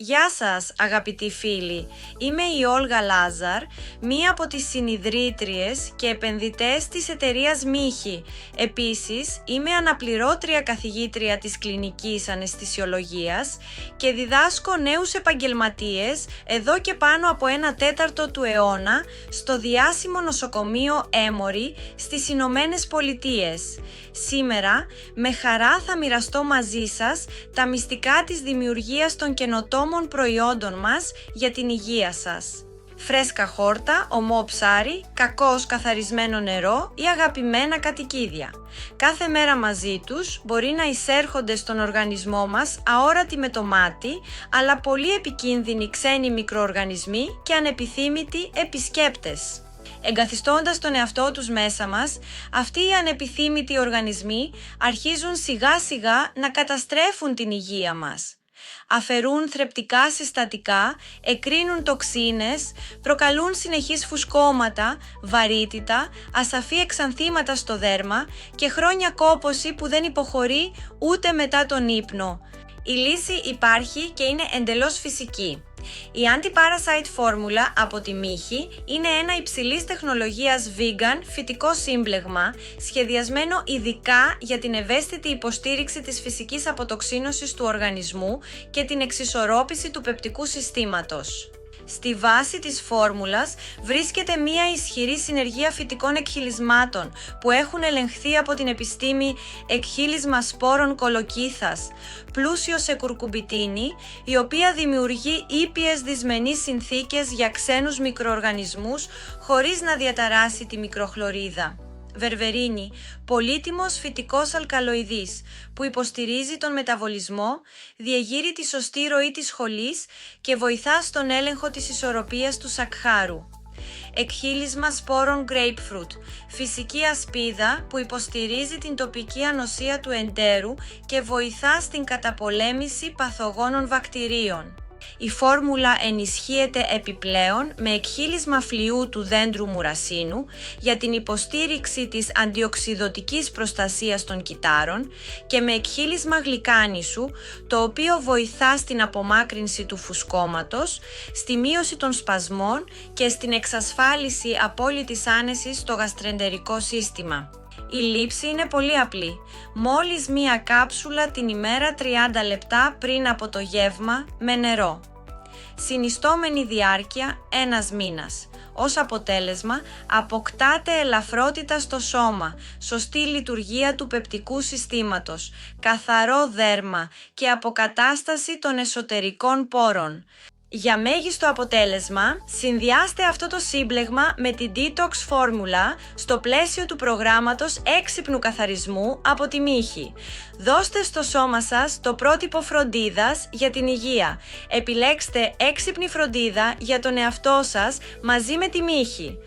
Γεια σας αγαπητοί φίλοι, είμαι η Όλγα Λάζαρ, μία από τις συνιδρύτριες και επενδυτές της εταιρείας Μύχη. Επίσης, είμαι αναπληρώτρια καθηγήτρια της κλινικής αναισθησιολογίας και διδάσκω νέους επαγγελματίες εδώ και πάνω από 1/4 του αιώνα στο διάσημο νοσοκομείο Emory στις Ηνωμένες Πολιτείες. Σήμερα, με χαρά θα μοιραστώ μαζί σας τα μυστικά της δημιουργίας των καινοτόμων προϊόντων μας για την υγεία σας. Φρέσκα χόρτα, ομό ψάρι, κακώς καθαρισμένο νερό ή αγαπημένα κατοικίδια. Κάθε μέρα μαζί τους μπορεί να εισέρχονται στον οργανισμό μας αόρατοι με το μάτι, αλλά πολύ επικίνδυνοι ξένοι μικροοργανισμοί και ανεπιθύμητοι επισκέπτες. Εγκαθιστώντας τον εαυτό τους μέσα μας, αυτοί οι ανεπιθύμητοι οργανισμοί αρχίζουν σιγά σιγά να καταστρέφουν την υγεία μας. Αφαιρούν θρεπτικά συστατικά, εκρίνουν τοξίνες, προκαλούν συνεχείς φουσκώματα, βαρύτητα, ασαφή εξανθήματα στο δέρμα και χρόνια κόπωση που δεν υποχωρεί ούτε μετά τον ύπνο. Η λύση υπάρχει και είναι εντελώς φυσική. Η Anti-Parasite φόρμουλα από τη Μύχη είναι ένα υψηλής τεχνολογίας vegan φυτικό σύμπλεγμα σχεδιασμένο ειδικά για την ευαίσθητη υποστήριξη της φυσικής αποτοξίνωσης του οργανισμού και την εξισορρόπηση του πεπτικού συστήματος. Στη βάση της φόρμουλας βρίσκεται μία ισχυρή συνεργία φυτικών εκχυλισμάτων που έχουν ελεγχθεί από την επιστήμη εκχύλισμα σπόρων κολοκύθας, πλούσιο σε κουρκουμπιτίνη, η οποία δημιουργεί ήπιες δυσμενείς συνθήκες για ξένους μικροοργανισμούς χωρίς να διαταράσει τη μικροχλωρίδα. Βερβερίνη, πολύτιμος φυτικός αλκαλοειδής που υποστηρίζει τον μεταβολισμό, διεγείρει τη σωστή ροή της σχολής και βοηθά στον έλεγχο της ισορροπίας του σακχάρου. Εκχύλισμα σπόρων grapefruit, φυσική ασπίδα που υποστηρίζει την τοπική ανοσία του εντέρου και βοηθά στην καταπολέμηση παθογόνων βακτηρίων. Η φόρμουλα ενισχύεται επιπλέον με εκχύλισμα φλοιού του δέντρου μουρασίνου για την υποστήριξη της αντιοξειδωτικής προστασίας των κυττάρων και με εκχύλισμα γλυκάνισου, το οποίο βοηθά στην απομάκρυνση του φουσκώματος, στη μείωση των σπασμών και στην εξασφάλιση απόλυτης άνεσης στο γαστρεντερικό σύστημα. Η λήψη είναι πολύ απλή. Μόλις μία κάψουλα την ημέρα 30 λεπτά πριν από το γεύμα με νερό. Συνιστόμενη διάρκεια 1 μήνας. Ως αποτέλεσμα, αποκτάτε ελαφρότητα στο σώμα, σωστή λειτουργία του πεπτικού συστήματος, καθαρό δέρμα και αποκατάσταση των εσωτερικών πόρων. Για μέγιστο αποτέλεσμα, συνδυάστε αυτό το σύμπλεγμα με την Detox φόρμουλα στο πλαίσιο του προγράμματος έξυπνου καθαρισμού από τη Μύχη. Δώστε στο σώμα σας το πρότυπο φροντίδας για την υγεία. Επιλέξτε έξυπνη φροντίδα για τον εαυτό σας μαζί με τη Μύχη.